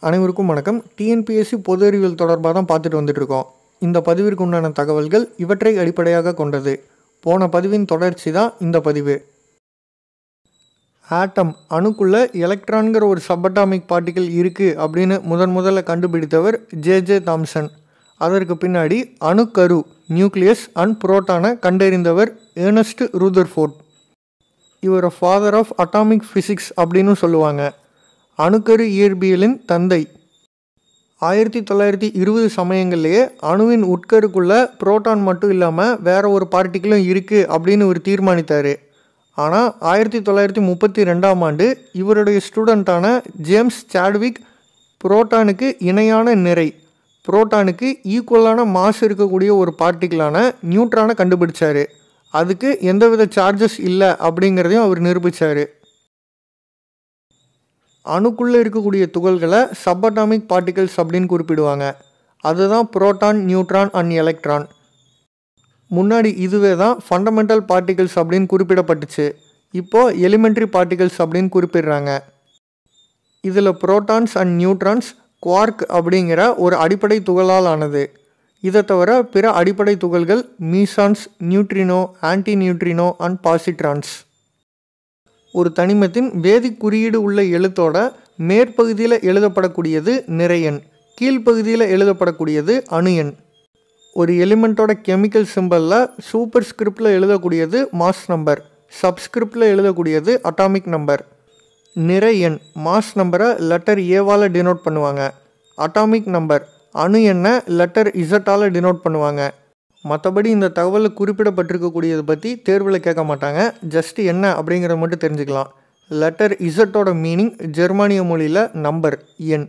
அனைவருக்கும் வணக்கம். டிஎன்பிஎஸ்சி பொது அறிவியல் தொடர்பாக தான் பார்த்துட்டு வந்துட்டு இருக்கோம். இந்த பதிவிற்கு உண்டான தகவல்கள் இவற்றை அடிப்படையாக கொண்டது. போன பதிவின் தொடர்ச்சி தான் இந்த பதிவு. ஆட்டம் அணுக்குள்ள எலக்ட்ரான்கிற ஒரு சப்பட்டாமிக் பார்ட்டிகிள் இருக்குது அப்படின்னு முதல்ல கண்டுபிடித்தவர் ஜே தாம்சன். அதற்கு பின்னாடி அணுக்கரு நியூக்ளியஸ் அண்ட் புரோட்டானை கண்டறிந்தவர் ஏர்னஸ்ட் ரூதர்ஃபோர்ட். இவரை ஃபாதர் ஆஃப் அட்டாமிக் ஃபிசிக்ஸ் அப்படின்னு சொல்லுவாங்க. அணுக்கரு இயற்பியலின் தந்தை. 1920 சமயங்கள்லேயே அணுவின் உட்கருக்குள்ள புரோட்டான் மட்டும் இல்லாமல் வேற ஒரு பார்ட்டிகிளும் இருக்குது அப்படின்னு இவர் தீர்மானித்தார். ஆனால் 1932ஆம் ஆண்டு இவருடைய ஸ்டூடெண்ட்டான ஜேம்ஸ் சாட்விக் புரோட்டானுக்கு இணையான நிறை, புரோட்டானுக்கு ஈக்குவலான மாஸ் இருக்கக்கூடிய ஒரு பார்ட்டிகிளான நியூட்ரானை கண்டுபிடிச்சார். அதுக்கு எந்தவித சார்ஜஸ் இல்லை அப்படிங்கிறதையும் அவர் நிரூபித்தார். அணுக்குள்ளே இருக்கக்கூடிய துகள்களை சப்பட்டாமிக் பார்ட்டிகல்ஸ் அப்படின்னு குறிப்பிடுவாங்க. அதுதான் புரோட்டான், நியூட்ரான் அண்ட் எலக்ட்ரான். முன்னாடி இதுவே தான் ஃபண்டமெண்டல் பார்ட்டிகல்ஸ் அப்படின்னு குறிப்பிடப்பட்டுச்சு. இப்போது எலிமெண்ட்ரி பார்ட்டிகல்ஸ் அப்படின்னு குறிப்பிடுறாங்க. இதில் புரோட்டான்ஸ் அண்ட் நியூட்ரான்ஸ் குவார்க் அப்படிங்கிற ஒரு அடிப்படை துகளால் ஆனது. இதை தவிர பிற அடிப்படை துகள்கள் மீசான்ஸ், நியூட்ரினோ, ஆன்டி நியூட்ரினோ அண்ட் பாசிட்ரான்ஸ். ஒரு தனிமத்தின் வேதிக் குறியீடு உள்ள எழுத்தோட மேற்பகுதியில் எழுதப்படக்கூடியது நிறையன், கீழ்ப்பகுதியில் எழுதப்படக்கூடியது அணு எண். ஒரு எலிமெண்ட்டோட கெமிக்கல் சிம்பலில் சூப்பர் ஸ்கிரிப்டில் எழுதக்கூடியது மாஸ் நம்பர், சப்ஸ்கிரிப்டில் எழுதக்கூடியது அட்டாமிக் நம்பர். நிறை எண் மாஸ் நம்பரை லெட்டர் ஏவால் டினோட் பண்ணுவாங்க. அட்டாமிக் நம்பர் அணு எண்ணை லெட்டர் இசட்டால் டினோட் பண்ணுவாங்க. மற்றபடி இந்த தகவலில் குறிப்பிடப்பட்டிருக்கக்கூடியதை பற்றி தேர்வில் கேட்க மாட்டாங்க. ஜஸ்ட்டு என்ன அப்படிங்கிறத மட்டும் தெரிஞ்சுக்கலாம். லெட்டர் இசட்டோட மீனிங் ஜெர்மானிய மொழியில் நம்பர், எண்.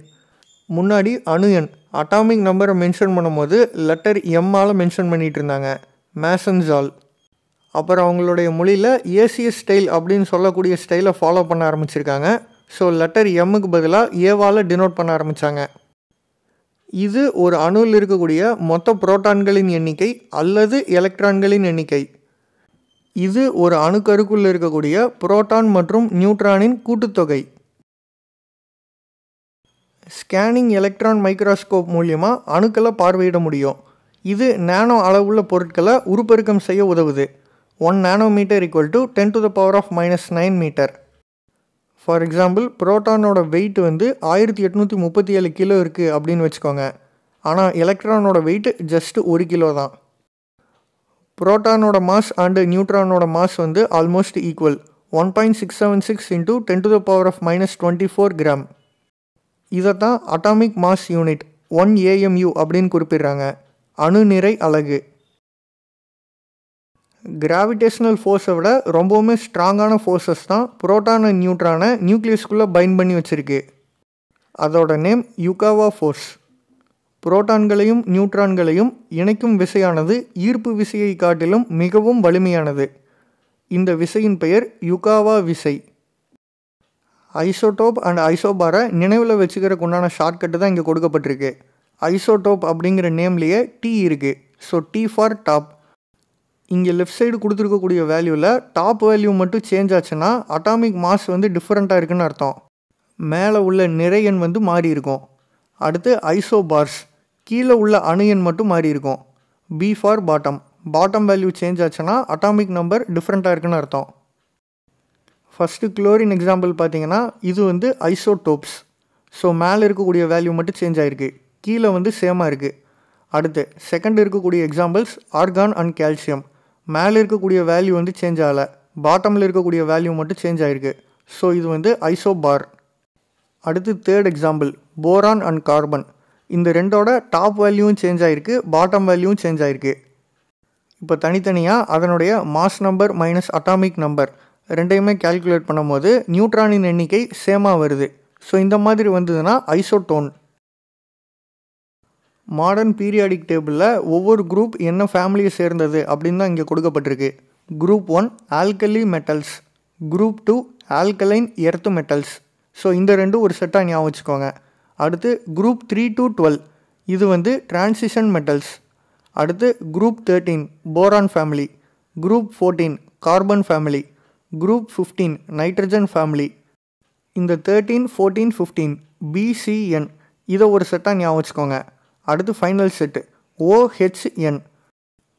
முன்னாடி அணு எண் அட்டாமிக் நம்பரை மென்ஷன் பண்ணும்போது லெட்டர் எம்மால் மென்ஷன் பண்ணிகிட்டு இருந்தாங்க, மேசன்ஸால். அப்புறம் அவங்களுடைய மொழியில் ஏசிஎஸ் ஸ்டைல் அப்படின்னு சொல்லக்கூடிய ஸ்டைலை ஃபாலோ பண்ண ஆரம்பிச்சிருக்காங்க. ஸோ லெட்டர் எம்முக்கு பதிலாக ஏவால் டினோட் பண்ண ஆரம்பித்தாங்க. இது ஒரு அணுவில் இருக்கக்கூடிய மொத்த புரோட்டான்களின் எண்ணிக்கை அல்லது எலக்ட்ரான்களின் எண்ணிக்கை. இது ஒரு அணுக்கருக்குள் இருக்கக்கூடிய புரோட்டான் மற்றும் நியூட்ரானின் கூட்டுத்தொகை. ஸ்கேனிங் எலக்ட்ரான் மைக்ரோஸ்கோப் மூலியமாக அணுக்களை பார்வையிட முடியும். இது நானோ அளவுள்ள பொருட்களை உருப்பெருக்கம் செய்ய உதவுது. 1 நானோமீட்டர் = 10⁻⁻⁹ மீட்டர். ஃபார் எக்ஸாம்பிள், புரோட்டானோட வெயிட் 1837 கிலோ இருக்குது அப்படின்னு வச்சுக்கோங்க. ஆனால் எலக்ட்ரானோட வெயிட் ஜஸ்ட் 1 கிலோ தான். புரோட்டானோட மாஸ் அண்டு நியூட்ரானோட மாஸ் ஆல்மோஸ்ட் ஈக்குவல், 1.676 × 10⁻⁻24 கிராம். இதை தான் அட்டாமிக் மாஸ் யூனிட் 1 AMU அப்படின்னு குறிப்பிடுறாங்க, அணு நிறை அலகு. கிராவிடேஷனல் ஃபோர்ஸை விட ரொம்பவுமே ஸ்ட்ராங்கான ஃபோர்ஸஸ் தான் புரோட்டான் அண்ட் நியூட்ரானை நியூக்ளியஸ்குள்ளே பைண்ட் பண்ணி வச்சுருக்கு. அதோட நேம் யுகாவா ஃபோர்ஸ். புரோட்டான்களையும் நியூட்ரான்களையும் இணைக்கும் விசையானது ஈர்ப்பு விசையை காட்டிலும் மிகவும் வலிமையானது. இந்த விசையின் பெயர் யுகாவா விசை. ஐசோடோப் அண்ட் ஐசோபாரை நினைவில் வச்சுக்கிறதுக்கு உண்டான ஷார்ட்கட்டு தான் இங்கே கொடுக்கப்பட்டிருக்கு. ஐசோடோப் அப்படிங்கிற நேம்லேயே டி இருக்குது. So T for top. இங்கே லெஃப்ட் சைடு கொடுத்துருக்கக்கூடிய வேல்யூவில் டாப் வேல்யூ மட்டும் சேஞ்ச் ஆச்சுன்னா அட்டாமிக் மாஸ் டிஃப்ரெண்ட்டாக இருக்குன்னு அர்த்தம். மேலே உள்ள நிறை எண் மாறி இருக்கும். அடுத்து ஐசோபார்ஸ், கீழே உள்ள அணு எண் மட்டும் மாறி இருக்கும். B for bottom. Bottom value change ஆச்சுன்னா அட்டாமிக் நம்பர் டிஃப்ரெண்ட்டாக இருக்குன்னு அர்த்தம். ஃபஸ்ட்டு குளோரின் எக்ஸாம்பிள் பார்த்தீங்கன்னா இது ஐசோடோப்ஸ். ஸோ மேலே இருக்கக்கூடிய வேல்யூ மட்டும் சேஞ்ச் ஆகிருக்கு, கீழே சேமாக இருக்குது. அடுத்து செகண்ட் இருக்கக்கூடிய எக்ஸாம்பிள்ஸ் ஆர்கான் அண்ட் கால்சியம். மேலே இருக்கக்கூடிய வேல்யூ சேஞ்ச் ஆகலை, பாட்டமில் இருக்கக்கூடிய வேல்யூ மட்டும் சேஞ்ச் ஆகிருக்கு. ஸோ இது ஐசோபார். அடுத்து third example boron and carbon. இந்த ரெண்டோட டாப் வேல்யூவும் சேஞ்ச் ஆகிருக்கு, பாட்டம் வேல்யூவும் சேஞ்ச் ஆகிருக்கு. இப்போ தனித்தனியாக அதனுடைய mass number minus atomic number ரெண்டையுமே கால்குலேட் பண்ணும்போது நியூட்ரானின் எண்ணிக்கை சேமாக வருது. ஸோ இந்த மாதிரி வந்ததுன்னா ஐசோடோன். மாடர்ன் பீரியாடிக் டேபிளில் ஒவ்வொரு குரூப் என்ன ஃபேமிலியை சேர்ந்தது அப்படின்னு தான் இங்கே கொடுக்கப்பட்டிருக்கு. Group 1 alkali metals, group 2 alkaline earth metals. So இந்த ரெண்டும் ஒரு செட்டாக ஞாபகம் வச்சுக்கோங்க. அடுத்து குரூப் 3 to 12 இது டிரான்சிஷன் மெட்டல்ஸ். அடுத்து group 13 boron family, group 14 carbon family, group 15 nitrogen family. இந்த 13, 14, 15 BCN இதை ஒரு செட்டாக ஞாபகம் வச்சுக்கோங்க. அடுத்து final set OHN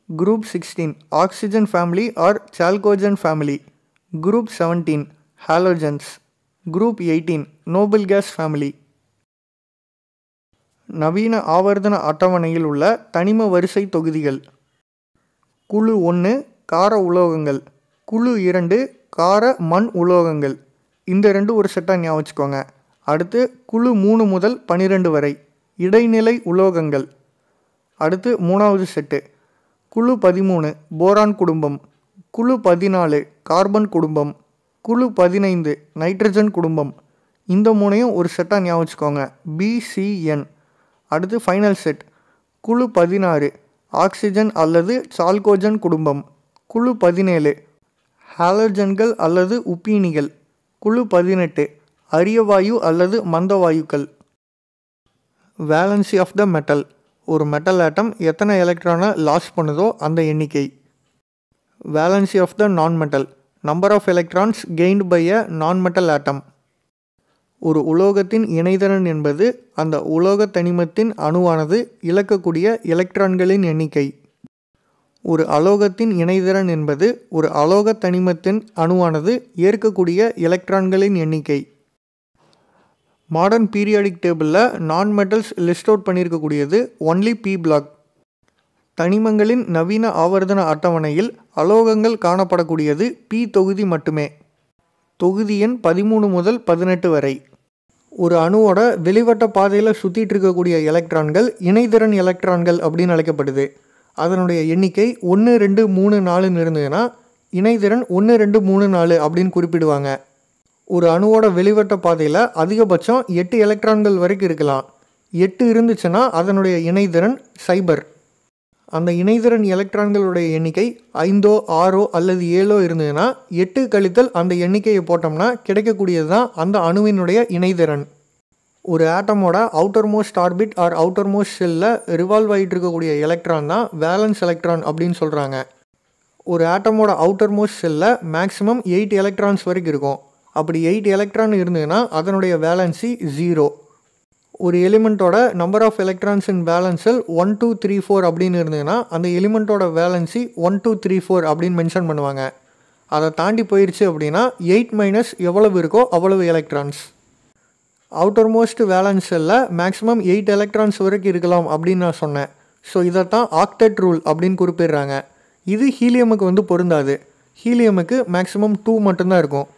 group 16 oxygen family or chalcogen family. Group 17 halogens. Group 18 noble gas family. நவீன ஆவர்த்தன அட்டவணையில் உள்ள தனிம வரிசை தொகுதிகள். குழு 1 கார உலோகங்கள். குழு 2 கார மண் உலோகங்கள். இந்த ரெண்டு ஒரு செட்டாக ஞாபகம் வச்சுக்கோங்க. அடுத்து குழு 3 முதல் 12 வரை இடைநிலை உலோகங்கள். அடுத்து 3வது செட்டு குழு 13 போரான் குடும்பம். குழு 14 கார்பன் குடும்பம். குழு 15 நைட்ரஜன் குடும்பம். இந்த மூணையும் ஒரு செட்டாக ஞாபகம் வச்சுக்கோங்க, BCN. அடுத்து ஃபைனல் செட் குழு 16 ஆக்சிஜன் அல்லது சால்கோஜன் குடும்பம். குழு 17 ஹாலோஜன்கள் அல்லது உப்பீனிகள். குழு 18 அரியவாயு அல்லது மந்தவாயுக்கள். Valency of the metal. ஒரு மெட்டல் ஆட்டம் எத்தனை எலக்ட்ரானை லாஸ் பண்ணுதோ அந்த எண்ணிக்கை. Valency of the non metal. Number of electrons gained by a non metal ஆட்டம். ஒரு உலோகத்தின் இணைதிறன் என்பது அந்த உலோக தனிமத்தின் அணுவானது இழக்கக்கூடிய எலக்ட்ரான்களின் எண்ணிக்கை. ஒரு அலோகத்தின் இணைதிறன் என்பது ஒரு அலோக தனிமத்தின் அணுவானது ஏற்கக்கூடிய எலக்ட்ரான்களின் எண்ணிக்கை. மாடர்ன் பீரியாடிக் டேபிளில் நான் மெட்டல்ஸ் லிஸ்ட் அவுட் பண்ணியிருக்கக்கூடியது ஒன்லி P பிளாக். தனிமங்களின் நவீன ஆவர்த்தன அட்டவணையில் அலோகங்கள் காணப்படக்கூடியது P தொகுதி மட்டுமே. தொகுதி எண் 13 முதல் 18 வரை. ஒரு அணுவோட வெளிவட்ட பாதையில் சுற்றிட்டு இருக்கக்கூடிய எலக்ட்ரான்கள் இணைதிறன் எலக்ட்ரான்கள் அப்படின்னு அழைக்கப்படுது. அதனுடைய எண்ணிக்கை 1 2 3 4 இருந்ததுன்னா இணைதிறன் 1 2 3 4 அப்படின்னு குறிப்பிடுவாங்க. ஒரு அணுவோட வெளிவட்ட பாதையில் அதிகபட்சம் 8 எலக்ட்ரான்கள் வரைக்கும் இருக்கலாம். 8 இருந்துச்சுன்னா அதனுடைய இணைதிறன் சைபர். அந்த இணைதிறன் எலக்ட்ரான்களுடைய எண்ணிக்கை 5 6 அல்லது 7 இருந்ததுன்னா 8 கழித்தல் அந்த எண்ணிக்கையை போட்டோம்னா கிடைக்கக்கூடியது தான் அந்த அணுவினுடைய இணைதிறன். ஒரு ஆட்டமோட outer most orbit or outer most ஷெல்லில் ரிவால்வ் ஆகிட்டு இருக்கக்கூடிய எலக்ட்ரான் தான் வேலன்ஸ் எலக்ட்ரான் அப்படின்னு சொல்கிறாங்க. ஒரு ஆட்டமோட அவுட்டர் மோஸ்ட் ஷெல்லில் மேக்ஸிமம் 8 எலக்ட்ரான்ஸ் வரைக்கும் இருக்கும். அப்படி 8 எலக்ட்ரான் இருந்ததுன்னா அதனுடைய வேலன்சி 0. ஒரு எலிமெண்ட்டோட நம்பர் ஆஃப் எலக்ட்ரான்ஸ் இன் வேலன்ஸில் 1 2 3 4 அப்படின்னு இருந்ததுன்னா அந்த எலிமெண்ட்டோட வேலன்சி 1 2 3 4 அப்படின்னு மென்ஷன் பண்ணுவாங்க. அதை தாண்டி போயிடுச்சு அப்படின்னா 8 மைனஸ் எவ்வளவு இருக்கோ அவ்வளவு எலக்ட்ரான்ஸ். அவுட்டர் மோஸ்ட் வேலன்ஸ் செல்லில் மேக்ஸிமம் 8 எலக்ட்ரான்ஸ் வரைக்கும் இருக்கலாம் அப்படின்னு நான் சொன்னேன். ஸோ இதைத்தான் ஆக்டெட் ரூல் அப்படின்னு குறிப்பிடுறாங்க. இது ஹீலியமுக்கு பொருந்தாது. ஹீலியமுக்கு மேக்ஸிமம் 2 மட்டும்தான் இருக்கும்.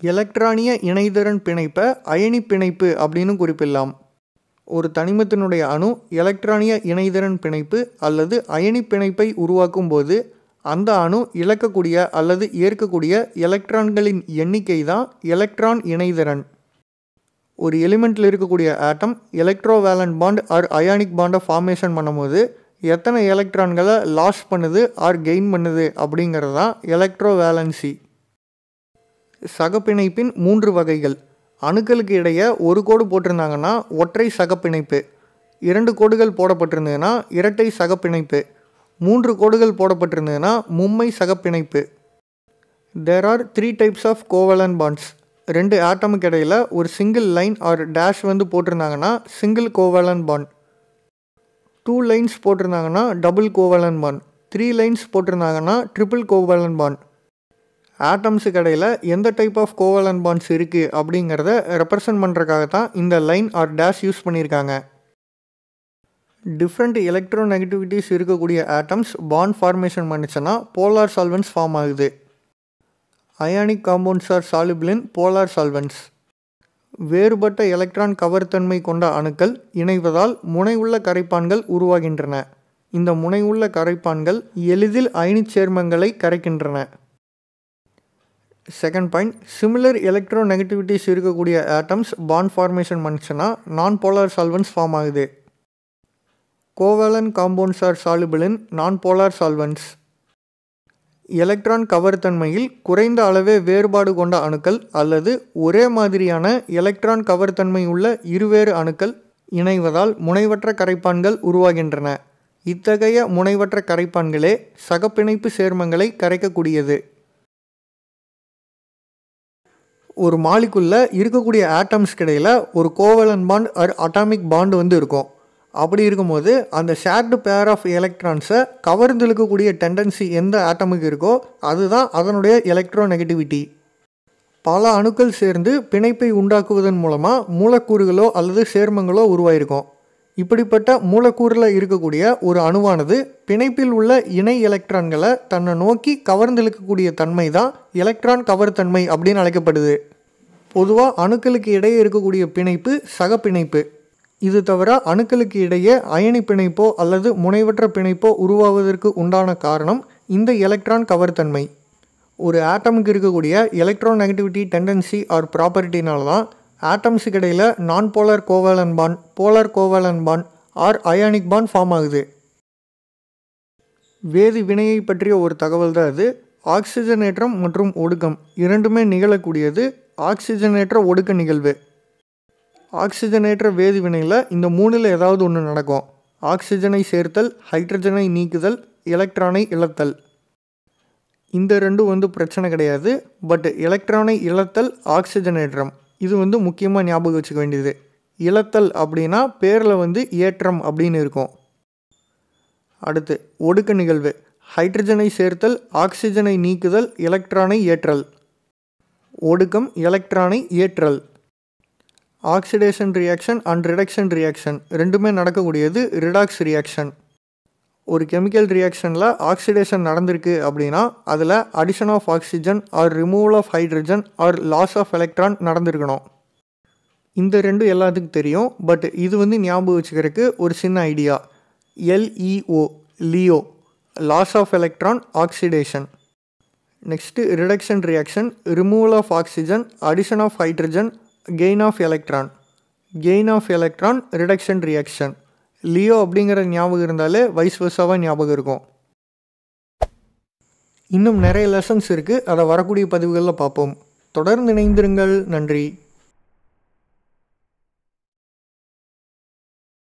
எலக்ட்ரானிய இணைதிறன் பிணைப்பை அயனி பிணைப்பு அப்படின்னு குறிப்பிடலாம். ஒரு தனிமத்தினுடைய அணு எலக்ட்ரானிய இணைதிறன் பிணைப்பு அல்லது அயனி பிணைப்பை உருவாக்கும் போது அந்த அணு இழக்கக்கூடிய அல்லது ஏற்கக்கூடிய எலக்ட்ரான்களின் எண்ணிக்கை தான் எலக்ட்ரான் இணைதிறன். ஒரு எலிமெண்ட்டில் இருக்கக்கூடிய ஆட்டம் எலக்ட்ரோவேலண்ட் பாண்ட் ஆர் அயானிக் பாண்டை ஃபார்மேஷன் பண்ணும்போது எத்தனை எலக்ட்ரான்களை லாஸ் பண்ணுது ஆர் கெயின் பண்ணுது அப்படிங்கிறது தான் எலக்ட்ரோவேலன்சி. சகப்பிணைப்பின் 3 வகைகள். அணுக்களுக்கு இடையே ஒரு கோடு போட்டிருந்தாங்கன்னா ஒற்றை சகப்பிணைப்பு. 2 கோடுகள் போடப்பட்டிருந்ததுன்னா இரட்டை சகப்பிணைப்பு. 3 கோடுகள் போடப்பட்டிருந்ததுன்னா மும்மை சகப்பிணைப்பு. There are 3 types of covalent bonds. 2 ஆட்டமுக்கு இடையில் ஒரு சிங்கிள் லைன் ஆர் டேஷ் போட்டிருந்தாங்கன்னா சிங்கிள் கோவலன்ட் பாண்ட். 2 லைன்ஸ் போட்டிருந்தாங்கன்னா டபுள் கோவலன்ட் பாண்ட். 3 லைன்ஸ் போட்டிருந்தாங்கன்னா ட்ரிபிள் கோவலன்ட் பாண்ட். ஆட்டம்ஸுக்கு இடையில் எந்த டைப் ஆஃப் கோவலன்ட் பாண்ட்ஸ் இருக்குது அப்படிங்கிறத ரெப்ரசன்ட் பண்ணுறதுக்காக தான் இந்த லைன் ஆர் டேஷ் யூஸ் பண்ணியிருக்காங்க. டிஃப்ரெண்ட் எலக்ட்ரோ நெகட்டிவிட்டிஸ் இருக்கக்கூடிய ஆட்டம்ஸ் பாண்ட் ஃபார்மேஷன் பண்ணிச்சுன்னா போலார் சால்வெண்ட்ஸ் ஃபார்ம் ஆகுது. Ionic compounds are soluble in polar solvents. வேறுபட்ட எலக்ட்ரான் கவர்த்தன்மை கொண்ட அணுக்கள் இணைவதால் முனைவுள்ள கரைப்பான்கள் உருவாகின்றன. இந்த முனைவுள்ள கரைப்பான்கள் எளிதில் அயனிச் சேர்மங்களை கரைக்கின்றன. Second point, similar electronegativities இருக்கக்கூடிய ஆட்டம்ஸ் பாண்ட் ஃபார்மேஷன் பண்ணிச்சுன்னா நான் போலார் சால்வெண்ட்ஸ் ஃபார்ம் ஆகுது. Covalent compounds are soluble in non polar solvents. Electron கவர்த்தன்மையில் குறைந்த அளவே வேறுபாடு கொண்ட அணுக்கள் அல்லது ஒரே மாதிரியான எலக்ட்ரான் கவர்த்தன்மை உள்ள இருவேறு அணுக்கள் இணைவதால் முனைவற்ற கரைப்பான்கள் உருவாகின்றன. இத்தகைய முனைவற்ற கரைப்பான்களே சகப்பிணைப்பு சேர்மங்களை கரைக்கக்கூடியது. ஒரு மாலிகுலில் இருக்கக்கூடிய ஆட்டம்ஸ்க்கு இடையில் ஒரு covalent bond or atomic bond வந்து இருக்கும். அப்படி இருக்கும்போது அந்த ஷேர்டு பேர் ஆஃப் எலக்ட்ரான்ஸை கவர்ந்தெழுக்கக்கூடிய டெண்டன்சி எந்த ஆட்டமுக்கு இருக்கோ அதுதான் அதனுடைய எலக்ட்ரோநெகட்டிவிட்டி. பல அணுக்கள் சேர்ந்து பிணைப்பை உண்டாக்குவதன் மூலமாக மூலக்கூறுகளோ அல்லது சேர்மங்களோ உருவாயிருக்கும். இப்படிப்பட்ட மூலக்கூறில் இருக்கக்கூடிய ஒரு அணுவானது பிணைப்பில் உள்ள இணை எலக்ட்ரான்களை தன்னை நோக்கி கவர்ந்தெழுக்கக்கூடிய தன்மை தான் எலக்ட்ரான் கவர்த்தன்மை அப்படின்னு அழைக்கப்படுது. பொதுவாக அணுக்களுக்கு இடையே இருக்கக்கூடிய பிணைப்பு சகப்பிணைப்பு. இது தவிர அணுக்களுக்கு இடையே அயனி பிணைப்போ அல்லது முனைவற்ற பிணைப்போ உருவாவதற்கு உண்டான காரணம் இந்த எலக்ட்ரான் கவர்த்தன்மை. ஒரு ஆட்டமுக்கு இருக்கக்கூடிய எலக்ட்ரோநெகட்டிவிட்டி டெண்டன்சி ஆர் ப்ராப்பர்ட்டினால தான் ஆட்டம்ஸுக்கு இடையில் non polar covalent bond, polar covalent bond or ionic bond form ஆகுது. வேதி வினையை பற்றிய ஒரு தகவல் தான் இது. ஆக்சிஜனேற்றம் மற்றும் ஒடுக்கம் இரண்டுமே நிகழக்கூடியது ஆக்சிஜனேற்ற ஒடுக்க நிகழ்வு. ஆக்சிஜனேற்ற வேதி வினையில் இந்த மூணில் ஏதாவது ஒன்று நடக்கும். ஆக்சிஜனை சேர்த்தல், ஹைட்ரஜனை நீக்குதல், எலக்ட்ரானை இழத்தல். இந்த ரெண்டும் வந்து பிரச்சனை கிடையாது. பட் எலக்ட்ரானை இழத்தல் ஆக்சிஜனேற்றம் இது வந்து முக்கியமாக ஞாபகம் வச்சுக்க வேண்டியது. இழத்தல் அப்படின்னா பேரில் வந்து ஏற்றம் அப்படின்னு இருக்கும். அடுத்து ஒடுக்க நிகழ்வு. ஹைட்ரஜனை சேர்த்தல், ஆக்சிஜனை நீக்குதல், எலக்ட்ரானை ஏற்றல். ஒடுக்கம் எலக்ட்ரானை ஏற்றல். Oxidation reaction and reduction reaction ரெண்டுமே நடக்கக்கூடியது ரிடாக்ஸ் ரியாக்ஷன். ஒரு கெமிக்கல் ரியாக்ஷனில் ஆக்சிடேஷன் நடந்திருக்கு அப்படின்னா அதில் addition of oxygen or removal of hydrogen or loss of electron நடந்திருக்கணும். இந்த ரெண்டும் எல்லாத்துக்கும் தெரியும். பட் இது வந்து ஞாபகம் வச்சுக்கிறதுக்கு ஒரு சின்ன idea. LEO LEO loss of electron oxidation. Next reduction reaction removal of oxygen, addition of hydrogen, gain of electron. Gain of electron reduction reaction. LEO அப்படிங்கிற ஞாபகம் இருந்தாலே வைஸ் வெர்சாவாக ஞாபகம் இருக்கும். இன்னும் நிறைய லெசன்ஸ் இருக்குது, அதை வரக்கூடிய பதிவுகளில் பார்ப்போம். தொடர்ந்து இணைந்திருங்கள். நன்றி.